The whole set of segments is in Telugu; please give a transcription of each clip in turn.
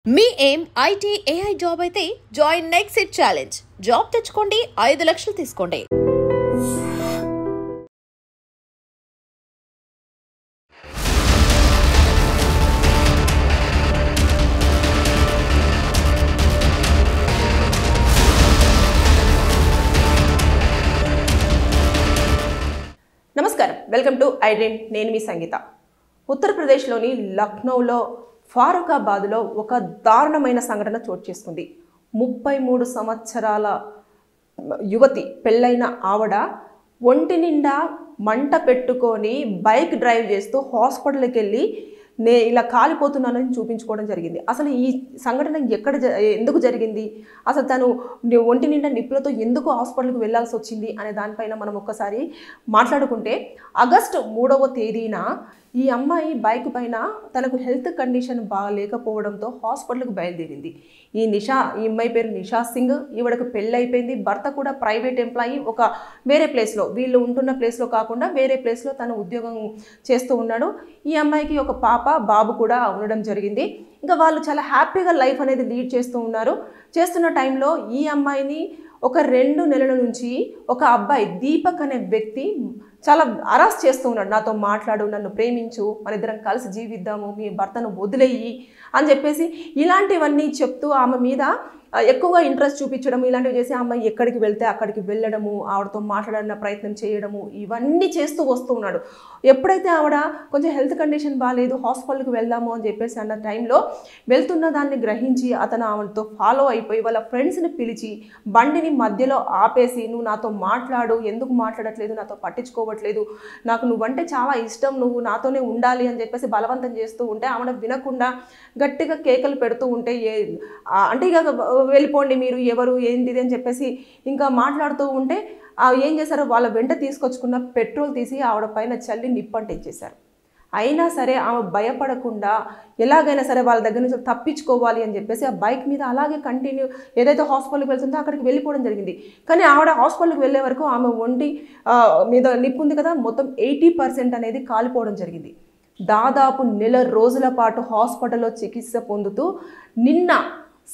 మీ ఏం ఐటీ ఏఐ జాబ్ అయితే join next it challenge. Job తెచ్చుకోండి, 5 లక్షలు తీసుకోండి. నమస్కారం, వెల్కమ్ టు ఐ డ్రీమ్. నేను మీ సంగీత. ఉత్తరప్రదేశ్లోని లక్నోలో ఫారూఖాబాద్లో ఒక దారుణమైన సంఘటన చోటు చేసుకుంది. 33 సంవత్సరాల యువతి, పెళ్ళైన ఆవిడ ఒంటి నిండా మంట పెట్టుకొని బైక్ డ్రైవ్ చేస్తూ హాస్పిటల్కి వెళ్ళి ఇలా కాలిపోతున్నానని చూపించుకోవడం జరిగింది. అసలు ఈ సంఘటన ఎందుకు జరిగింది, అసలు తను ఒంటి నిండా నిప్పులతో ఎందుకు హాస్పిటల్కి వెళ్ళాల్సి వచ్చింది అనే దానిపైన మనం ఒక్కసారి మాట్లాడుకుంటే, ఆగస్టు 3వ తేదీన ఈ అమ్మాయి బైక్ పైన తనకు హెల్త్ కండిషన్ బాగాలేకపోవడంతో హాస్పిటల్కి బయలుదేరింది. ఈ అమ్మాయి పేరు నిషా సింగ్. ఈవిడకు పెళ్ళి అయిపోయింది. భర్త కూడా ప్రైవేట్ ఎంప్లాయీ, ఒక వేరే ప్లేస్లో, వీళ్ళు ఉంటున్న ప్లేస్లో కాకుండా వేరే ప్లేస్లో తను ఉద్యోగం చేస్తూ ఉన్నాడు. ఈ అమ్మాయికి ఒక పాప, బాబు కూడా ఉండడం జరిగింది. ఇంకా వాళ్ళు చాలా హ్యాపీగా లైఫ్ అనేది లీడ్ చేస్తూ ఉన్నారు. చేస్తున్న టైంలో ఈ అమ్మాయిని ఒక 2 నెలల నుంచి ఒక అబ్బాయి, దీపక్ అనే వ్యక్తి, చాలా అరాస్ చేస్తూ ఉన్నాడు. నాతో మాట్లాడు, నన్ను ప్రేమించు, మన ఇద్దరం కలిసి జీవిద్దాము, మీ భర్తను వదిలేయి అని చెప్పేసి ఇలాంటివన్నీ చెప్తూ ఆమె మీద ఎక్కువగా ఇంట్రెస్ట్ చూపించడము, ఇలాంటివి చేసి అమ్మాయి ఎక్కడికి వెళ్తే అక్కడికి వెళ్ళడము, ఆవిడతో మాట్లాడాలన్న ప్రయత్నం చేయడము, ఇవన్నీ చేస్తూ వస్తూ ఉన్నాడు. ఎప్పుడైతే ఆవిడ కొంచెం హెల్త్ కండిషన్ బాగాలేదు, హాస్పిటల్కి వెళ్దాము అని చెప్పేసి అన్న టైంలో వెళ్తున్న దాన్ని గ్రహించి అతను ఆవిడతో ఫాలో అయిపోయి వాళ్ళ ఫ్రెండ్స్ని పిలిచి బండిని మధ్యలో ఆపేసి, నువ్వు నాతో మాట్లాడు, ఎందుకు మాట్లాడట్లేదు, నాతో పట్టించుకోవట్లేదు, నాకు నువ్వంటే చాలా ఇష్టం, నువ్వు నాతోనే ఉండాలి అని చెప్పేసి బలవంతం చేస్తూ ఉంటే ఆవిడ వినకుండా గట్టిగా కేకలు పెడుతూ ఉంటే, అంటే ఇక వెళ్ళిపోండి మీరు, ఎవరు ఏంటిది అని చెప్పేసి ఇంకా మాట్లాడుతూ ఉంటే ఏం చేశారో, వాళ్ళ వెంట తీసుకొచ్చుకున్న పెట్రోల్ తీసి ఆవిడ పైన చల్లి నిప్పంటించేశారు. అయినా సరే ఆమె భయపడకుండా ఎలాగైనా సరే వాళ్ళ దగ్గర నుంచి తప్పించుకోవాలి అని చెప్పేసి ఆ బైక్ మీద అలాగే కంటిన్యూ, ఏదైతే హాస్పిటల్కి వెళ్తుందో అక్కడికి వెళ్ళిపోవడం జరిగింది. కానీ ఆవిడ హాస్పిటల్కి వెళ్ళే వరకు ఆమె ఒంటి మీద నిప్పు ఉంది కదా, మొత్తం 80% అనేది కాలిపోవడం జరిగింది. దాదాపు 1 నెల రోజుల పాటు హాస్పిటల్లో చికిత్స పొందుతూ నిన్న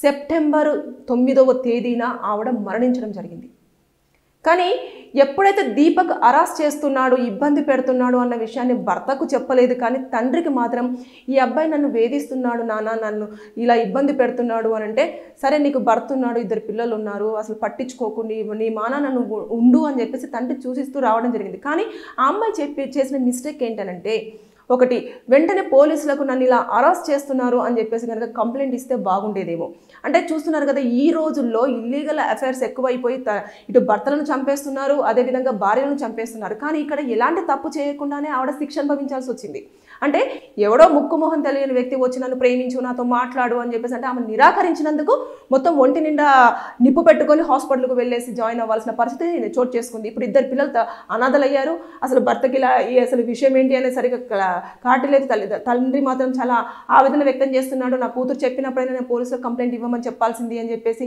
సెప్టెంబర్ 9వ తేదీన ఆవిడ మరణించడం జరిగింది. కానీ ఎప్పుడైతే దీపక్ అరెస్ట్ చేస్తున్నాడు, ఇబ్బంది పెడుతున్నాడు అన్న విషయాన్ని భర్తకు చెప్పలేదు. కానీ తండ్రికి మాత్రం, ఈ అబ్బాయి నన్ను వేధిస్తున్నాడు నాన్న, నన్ను ఇలా ఇబ్బంది పెడుతున్నాడు అని అంటే, సరే నీకు భర్త ఉన్నాడు, 2 పిల్లలు ఉన్నారు, అసలు పట్టించుకోకు, నీ మాన నన్ను ఉండు అని చెప్పేసి తండ్రి చూసిస్తూ రావడం జరిగింది. కానీ ఆ అమ్మాయి చేసిన మిస్టేక్ ఏంటనంటే, ఒకటి, వెంటనే పోలీసులకు నన్ను ఇలా అరెస్ట్ చేస్తున్నారు అని చెప్పేసి కనుక కంప్లైంట్ ఇస్తే బాగుండేదేమో. అంటే చూస్తున్నారు కదా, ఈ రోజుల్లో ఇల్లీగల్ అఫైర్స్ ఎక్కువైపోయి ఇటు భర్తలను చంపేస్తున్నారు, అదేవిధంగా భార్యలను చంపేస్తున్నారు. కానీ ఇక్కడ ఎలాంటి తప్పు చేయకుండానే ఆవిడ శిక్ష అనుభవించాల్సి వచ్చింది. అంటే ఎవడో ముక్కు మొహం తెలియని వ్యక్తి వచ్చి నన్ను ప్రేమించు, నాతో మాట్లాడు అని చెప్పేసి అంటే ఆమె నిరాకరించినందుకు మొత్తం ఒంటి నిండా నిప్పు పెట్టుకొని హాస్పిటల్కి వెళ్ళేసి జాయిన్ అవ్వాల్సిన పరిస్థితి చోటు చేసుకుంది. ఇప్పుడు 2 పిల్లలు అనాథలయ్యారు. అసలు భర్తకి ఇలా అసలు విషయం ఏంటి అనేది సరిగ్గా కాటలేదు. తండ్రి మాత్రం చాలా ఆవేదన వ్యక్తం చేస్తున్నాడు. నా కూతురు చెప్పినప్పుడైనా నేను పోలీసులకు కంప్లైంట్ ఇవ్వమని చెప్పాల్సింది అని చెప్పేసి.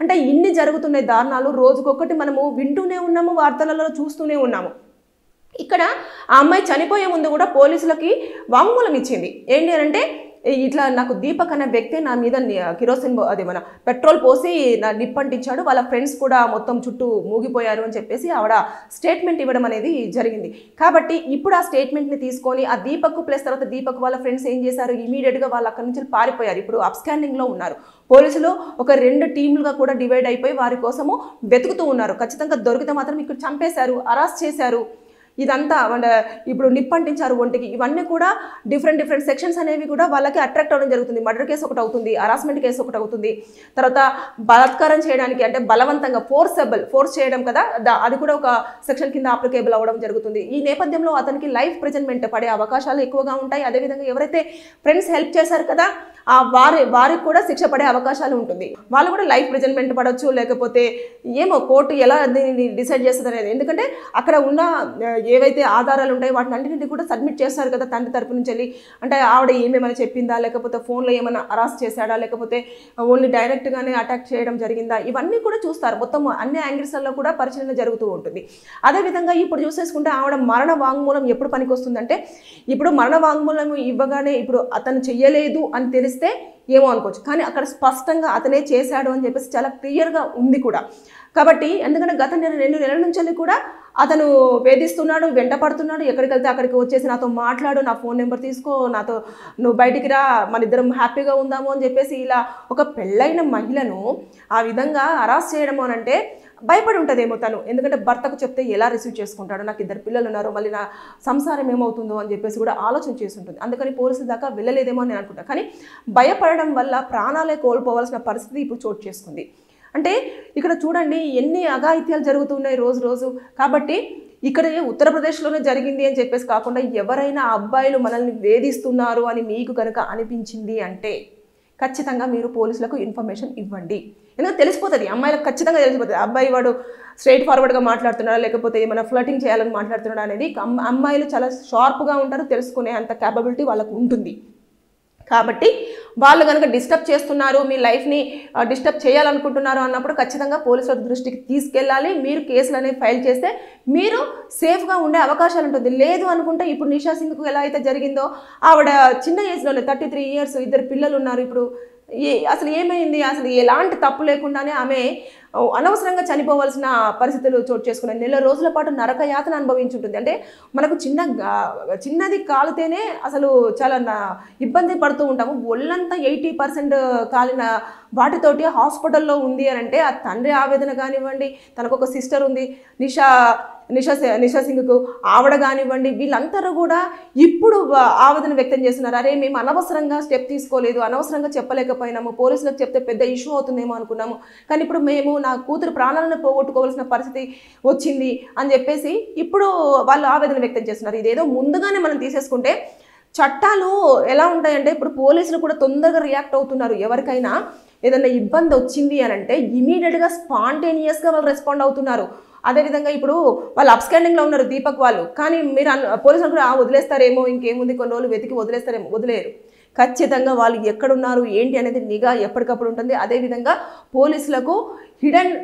అంటే ఇన్ని జరుగుతున్నాయి దారుణాలు, రోజుకొకటి మనము వింటూనే ఉన్నాము, వార్తలలో చూస్తూనే ఉన్నాము. ఇక్కడ ఆ అమ్మాయి చనిపోయే ముందు కూడా పోలీసులకి వాంగ్మూలం ఇచ్చింది. ఏంటి అంటే, ఇట్లా నాకు దీపక్ అనే వ్యక్తి నా మీద కిరోసిన్, అదే మన పెట్రోల్ పోసి నా నిప్పంటించాడు, వాళ్ళ ఫ్రెండ్స్ కూడా మొత్తం చుట్టూ మూగిపోయారు అని చెప్పేసి ఆవిడ స్టేట్మెంట్ ఇవ్వడం అనేది జరిగింది. కాబట్టి ఇప్పుడు ఆ స్టేట్మెంట్ని తీసుకొని ఆ దీపక్ ప్లస్ తర్వాత దీపక్ వాళ్ళ ఫ్రెండ్స్ ఏం చేశారు, ఇమీడియట్గా వాళ్ళు అక్కడి నుంచి పారిపోయారు. ఇప్పుడు అప్స్కాండింగ్లో ఉన్నారు. పోలీసులు ఒక 2 టీములుగా కూడా డివైడ్ అయిపోయి వారి కోసము వెతుకుతూ ఉన్నారు. ఖచ్చితంగా దొరికితే మాత్రం ఇక్కడ చంపేశారు, అరెస్ట్ చేశారు. ఇదంతా ఇప్పుడు నిప్పంటించారు ఒంటికి. ఇవన్నీ కూడా డిఫరెంట్ సెక్షన్స్ అనేవి కూడా వాళ్ళకి అట్రాక్ట్ అవ్వడం జరుగుతుంది. మర్డర్ కేసు ఒకటి అవుతుంది, హరాస్మెంట్ కేసు ఒకటి అవుతుంది, తర్వాత బలాత్కారం చేయడానికి అంటే బలవంతంగా ఫోర్స్ చేయడం కదా, అది కూడా ఒక సెక్షన్ కింద అప్లికేబుల్ అవ్వడం జరుగుతుంది. ఈ నేపథ్యంలో అతనికి లైఫ్ ప్రిజన్మెంట్ పడే అవకాశాలు ఎక్కువగా ఉంటాయి. అదేవిధంగా ఎవరైతే ఫ్రెండ్స్ హెల్ప్ చేశారు కదా, వారికి కూడా శిక్ష పడే అవకాశాలు ఉంటుంది. వాళ్ళు కూడా లైఫ్ ప్రిజన్మెంట్ పడవచ్చు, లేకపోతే ఏమో కోర్టు ఎలా దీన్ని డిసైడ్ చేస్తుంది అనేది. ఎందుకంటే అక్కడ ఉన్న ఏవైతే ఆధారాలు ఉంటాయో వాటిని అన్నింటినీ కూడా సబ్మిట్ చేస్తారు కదా తండ్రి తరపు నుంచి వెళ్ళి. అంటే ఆవిడ ఏమేమైనా చెప్పిందా, లేకపోతే ఫోన్లో ఏమైనా అరెస్ట్ చేశాడా, లేకపోతే ఓన్లీ డైరెక్ట్గానే అటాక్ చేయడం జరిగిందా, ఇవన్నీ కూడా చూస్తారు. మొత్తం అన్ని యాంగిల్స్లలో కూడా పరిశీలన జరుగుతూ ఉంటుంది. అదేవిధంగా ఇప్పుడు చూసేసుకుంటే ఆవిడ మరణ వాంగ్మూలం ఎప్పుడు పనికి వస్తుందంటే, ఇప్పుడు మరణ వాంగ్మూలం ఇవ్వగానే ఇప్పుడు అతను చెయ్యలేదు అని తెలిసి తెలిస్తే ఏమో అనుకోవచ్చు, కానీ అక్కడ స్పష్టంగా అతనే చేశాడు అని చెప్పేసి చాలా క్లియర్గా ఉంది కూడా. కాబట్టి ఎందుకంటే గత 2 నెలల నుంచి కూడా అతను వేధిస్తున్నాడు, వెంట పడుతున్నాడు, ఎక్కడికి వెళ్తే అక్కడికి వచ్చేసి నాతో మాట్లాడు, నా ఫోన్ నెంబర్ తీసుకో, నాతో నువ్వు బయటికి రా, మన ఇద్దరం హ్యాపీగా ఉందాము అని చెప్పేసి ఇలా ఒక పెళ్ళైన మహిళను ఆ విధంగా హరాస్ చేయడము అని అంటే భయపడి ఉంటుందేమో తను. ఎందుకంటే భర్తకు చెప్తే ఎలా రిసీవ్ చేసుకుంటాడు, నాకు 2 పిల్లలు ఉన్నారు, మళ్ళీ నా సంసారం ఏమవుతుందో అని చెప్పేసి కూడా ఆలోచన చేసి ఉంటుంది. అందుకని పోలీసుల దాకా వెళ్ళలేదేమో అని నేను అనుకుంటాను. కానీ భయపడడం వల్ల ప్రాణాలే కోల్పోవాల్సిన పరిస్థితి ఇప్పుడు చోటు చేసుకుంది. అంటే ఇక్కడ చూడండి ఎన్ని అఘాయిత్యాలు జరుగుతున్నాయి రోజు. కాబట్టి ఇక్కడ ఉత్తరప్రదేశ్లోనే జరిగింది అని చెప్పేసి కాకుండా ఎవరైనా అబ్బాయిలు మనల్ని వేధిస్తున్నారు అని మీకు కనుక అనిపించింది అంటే ఖచ్చితంగా మీరు పోలీసులకు ఇన్ఫర్మేషన్ ఇవ్వండి. ఎందుకంటే తెలిసిపోతుంది, అమ్మాయిలకు ఖచ్చితంగా తెలిసిపోతుంది అబ్బాయి వాడు స్ట్రైట్ ఫార్వర్డ్గా మాట్లాడుతున్నాడా లేకపోతే ఏమైనా ఫ్లర్టింగ్ చేయాలని మాట్లాడుతున్నాడా అనేది. అమ్మాయిలు చాలా షార్ప్గా ఉంటారు, తెలుసుకునే అంత క్యాపబిలిటీ వాళ్ళకు ఉంటుంది. కాబట్టి వాళ్ళు కనుక డిస్టర్బ్ చేస్తున్నారు, మీ లైఫ్ని డిస్టర్బ్ చేయాలనుకుంటున్నారు అన్నప్పుడు ఖచ్చితంగా పోలీసుల దృష్టికి తీసుకెళ్ళాలి. మీరు కేసులు అనేవి ఫైల్ చేస్తే మీరు సేఫ్గా ఉండే అవకాశాలు ఉంటుంది. లేదు అనుకుంటే ఇప్పుడు నిషా సింగ్కు ఎలా అయితే జరిగిందో, ఆవిడ చిన్న ఏజ్లోనే 33 years 2 పిల్లలు ఉన్నారు. ఇప్పుడు అసలు ఏమైంది, అసలు ఎలాంటి తప్పు లేకుండానే ఆమె అనవసరంగా చనిపోవాల్సిన పరిస్థితులు చోటు చేసుకున్నాయి. 1 నెల రోజుల పాటు నరకయాతన అనుభవించుంటుంది. అంటే మనకు చిన్నది కాలితేనే అసలు చాలా ఇబ్బంది పడుతూ ఉంటాము. ఒళ్ళంతా 80% కాలిన వాటితోటి హాస్పిటల్లో ఉంది అని అంటే ఆ తండ్రి ఆవేదన కానివ్వండి, తనకు ఒక సిస్టర్ ఉంది నిషా సింగ్కు, ఆవిడ కానివ్వండి, వీళ్ళందరూ కూడా ఇప్పుడు ఆవేదన వ్యక్తం చేస్తున్నారు. అరే మేము అనవసరంగా స్టెప్ తీసుకోలేదు, అనవసరంగా చెప్పలేకపోయినాము, పోలీసులకు చెప్తే పెద్ద ఇష్యూ అవుతుందేమో అనుకున్నాము, కానీ ఇప్పుడు మేము నా కూతురు ప్రాణాలను పోగొట్టుకోవాల్సిన పరిస్థితి వచ్చింది అని చెప్పేసి ఇప్పుడు వాళ్ళు ఆవేదన వ్యక్తం చేస్తున్నారు. ఇదేదో ముందుగానే మనం తీసేసుకుంటే చట్టాలు ఎలా ఉంటాయంటే ఇప్పుడు పోలీసులు కూడా తొందరగా రియాక్ట్ అవుతున్నారు. ఎవరికైనా ఏదైనా ఇబ్బంది వచ్చింది అని అంటే ఇమీడియట్గా స్పాంటేనియస్గా వాళ్ళు రెస్పాండ్ అవుతున్నారు. అదేవిధంగా ఇప్పుడు వాళ్ళు అప్స్టాండింగ్లో ఉన్నారు దీపక్ వాళ్ళు, కానీ మీరు పోలీసులు కూడా వదిలేస్తారేమో, ఇంకేముంది కొన్ని రోజులు వెతికి వదిలేస్తారేమో, వదిలేరు. ఖచ్చితంగా వాళ్ళు ఎక్కడున్నారు ఏంటి అనేది నిఘా ఎప్పటికప్పుడు ఉంటుంది. అదేవిధంగా పోలీసులకు హిడెన్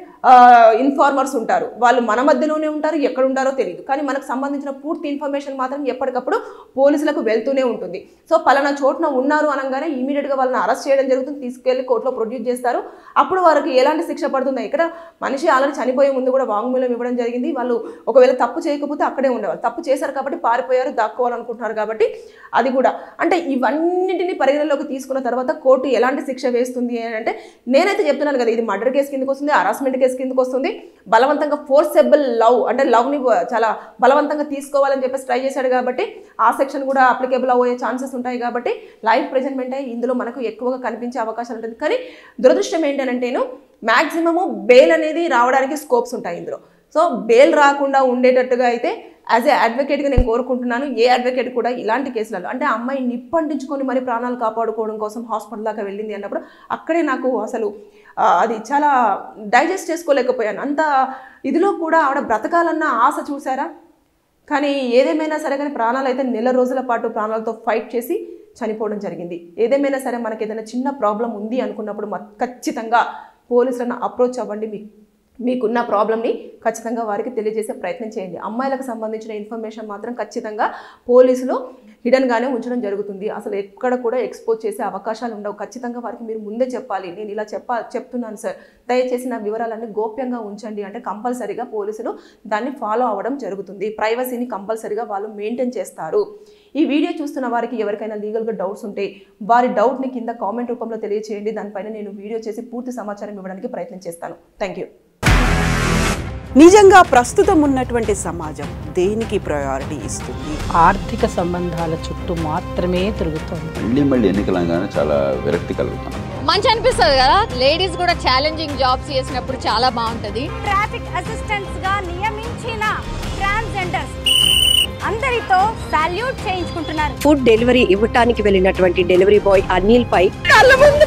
ఇన్ఫార్మర్స్ ఉంటారు, వాళ్ళు మన మధ్యలోనే ఉంటారు, ఎక్కడ ఉంటారో తెలియదు, కానీ మనకు సంబంధించిన పూర్తి ఇన్ఫర్మేషన్ మాత్రం ఎప్పటికప్పుడు పోలీసులకు వెళ్తూనే ఉంటుంది. సో పలానా చోటున ఉన్నారు అనగానే ఇమీడియట్గా వాళ్ళని అరెస్ట్ చేయడం జరుగుతుంది, తీసుకెళ్లి కోర్టులో ప్రొడ్యూస్ చేస్తారు. అప్పుడు వారికి ఎలాంటి శిక్ష పడుతుంది. ఇక్కడ మనిషి ఆల్రెడీ చనిపోయే ముందు కూడా వాంగ్మూలం ఇవ్వడం జరిగింది. వాళ్ళు ఒకవేళ తప్పు చేయకపోతే అక్కడే ఉండేవాళ్ళు, తప్పు చేశారు కాబట్టి పారిపోయారు, దాక్కోవాలనుకుంటున్నారు కాబట్టి అది కూడా. అంటే ఇవన్నింటినీ పరిగణలోకి తీసుకున్న తర్వాత కోర్టు ఎలాంటి శిక్ష వేస్తుంది అని అంటే నేనైతే చెప్తున్నాను కదా, ఇది మర్డర్ కేసు కిందకు వస్తుంది, హరాస్మెంట్ కేసు కిందకు వస్తుంది, బలవంతంగా ఫోర్సెబుల్ లవ్ అంటే లవ్ని చాలా బలవంతంగా తీసుకోవాలని చెప్పేసి ట్రై చేశాడు కాబట్టి ఆ సెక్షన్ కూడా అప్లికేబుల్ అయ్యే ఛాన్సెస్ ఉంటాయి. కాబట్టి లైఫ్ ప్రెజెంట్మెంట్ ఇందులో మనకు ఎక్కువగా కనిపించే అవకాశాలు ఉంటుంది. కానీ దురదృష్టం ఏంటంటేను మ్యాక్సిమము బెయిల్ అనేది రావడానికి స్కోప్స్ ఉంటాయి ఇందులో. సో బెయిల్ రాకుండా ఉండేటట్టుగా అయితే యాజ్ ఏ అడ్వకేట్గా నేను కోరుకుంటున్నాను. ఏ అడ్వకేట్ కూడా ఇలాంటి కేసులలో అంటే అమ్మాయి నిప్పంటించుకొని మరి ప్రాణాలు కాపాడుకోవడం కోసం హాస్పిటల్ దాకా వెళ్ళింది అన్నప్పుడు అక్కడే నాకు అసలు అది చాలా డైజెస్ట్ చేసుకోలేకపోయాను. అంత ఇదిలో కూడా ఆవిడ బ్రతకాలన్న ఆశ చూసారా. కానీ ఏదేమైనా సరే కానీ ప్రాణాలు అయితే 1 నెల రోజుల పాటు ప్రాణాలతో ఫైట్ చేసి చనిపోవడం జరిగింది. ఏదేమైనా సరే మనకి ఏదైనా చిన్న ప్రాబ్లం ఉంది అనుకున్నప్పుడు ఖచ్చితంగా పోలీసులను అప్రోచ్ అవ్వండి. మీకున్న ప్రాబ్లమ్ని ఖచ్చితంగా వారికి తెలియజేసే ప్రయత్నం చేయండి. అమ్మాయిలకు సంబంధించిన ఇన్ఫర్మేషన్ మాత్రం ఖచ్చితంగా పోలీసులు హిడెన్గానే ఉంచడం జరుగుతుంది. అసలు ఎక్కడ కూడా ఎక్స్పోజ్ చేసే అవకాశాలు ఉండవు. ఖచ్చితంగా వారికి మీరు ముందే చెప్పాలి, నేను ఇలా చెప్తున్నాను సార్, దయచేసి నా వివరాలన్నీ గోప్యంగా ఉంచండి అంటే కంపల్సరీగా పోలీసులు దాన్ని ఫాలో అవ్వడం జరుగుతుంది. ప్రైవసీని కంపల్సరీగా వాళ్ళు మెయింటైన్ చేస్తారు. ఈ వీడియో చూస్తున్న వారికి ఎవరికైనా లీగల్గా డౌట్స్ ఉంటే వారి డౌట్ని కింద కామెంట్ రూపంలో తెలియజేయండి. దానిపైన నేను వీడియో చేసి పూర్తి సమాచారం ఇవ్వడానికి ప్రయత్నం చేస్తాను. Thank you. నిజంగా ప్రస్తుతం ఉన్నటువంటి సమాజం దేనికి ప్రయారిటీ ఇస్తుంది? ఆర్థిక సంబంధాల చుట్టూ మాత్రమే తిరుగుతుంది. మళ్ళీ ఎన్నికలంగానే చాలా విరక్తి కలుగుతాను. మంచి అనిపిస్తుంది కదా, లేడీస్ కూడా ఛాలెంజింగ్ జాబ్స్ చేసినప్పుడు చాలా బాగుంటది. ట్రాఫిక్ అసిస్టెంట్స్ గా నియమించిన ట్రాన్స్జెండర్స్ అందరితో సాల్యూట్ చేయించుకుంటున్నారు. ఫుడ్ డెలివరీ ఇవ్వటానికి వెళ్ళినటువంటి డెలివరీ బాయ్ అనిల్ పై కళ్ళ ముందు